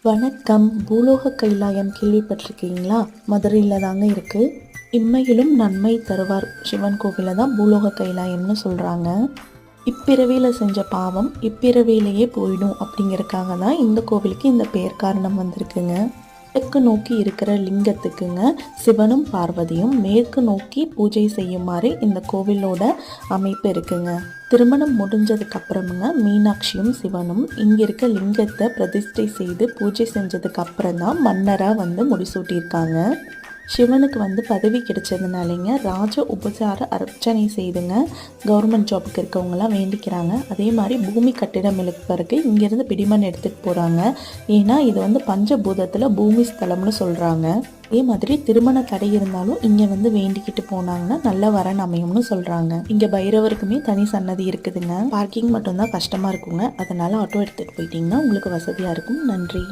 வணக்கம். பூலோக கைலாயம் கேள்விப்பட்டிருக்கீங்களா? மதுரையில் தாங்க இருக்குது. இம்மையிலும் நன்மை தருவார் சிவன் கோவிலை தான் பூலோக கைலாயம்னு சொல்கிறாங்க. இப்பிறவியில் செஞ்ச பாவம் இப்பிறவியிலேயே போயிடும் அப்படிங்கிறதுக்காக தான் இந்த கோவிலுக்கு இந்த பெயர் காரணம் வந்திருக்குங்க. கிழக்கு நோக்கி இருக்கிற லிங்கத்துக்குங்க சிவனும் பார்வதியும் மேற்கு நோக்கி பூஜை செய்யுமாறு இந்த கோவிலோட அமைப்பு இருக்குங்க. திருமணம் முடிஞ்சதுக்கு அப்புறமுங்க மீனாட்சியும் சிவனும் இங்க இருக்க லிங்கத்தை பிரதிஷ்டை செய்து பூஜை செஞ்சதுக்கு அப்புறம் தான் மன்னராக முடிசூட்டியிருக்காங்க. சிவனுக்கு பதவி கிடைச்சதுனாலேங்க ராஜ உபசார அர்ச்சனை செய்துங்க கவர்மெண்ட் ஜாபுக்கு இருக்கவங்களாம் வேண்டிக்கிறாங்க. அதே மாதிரி பூமி கட்டிடம் எழுப்பறதுக்கு இங்கேருந்து பிடிமண் எடுத்துகிட்டு போகிறாங்க. ஏன்னா இது பஞ்சபூதத்தில் பூமி ஸ்தலம்னு சொல்கிறாங்க. அதே மாதிரி திருமண தடை இருந்தாலும் இங்கே வேண்டிக்கிட்டு போனாங்கன்னா நல்ல வரன் அமையும்னு சொல்கிறாங்க. இங்கே பைரவருக்குமே தனி சன்னதி இருக்குதுங்க. பார்க்கிங் மட்டும்தான் கஷ்டமாக இருக்குங்க. அதனால் ஆட்டோ எடுத்துகிட்டு போயிட்டீங்கன்னா உங்களுக்கு வசதியாக இருக்கும். நன்றி.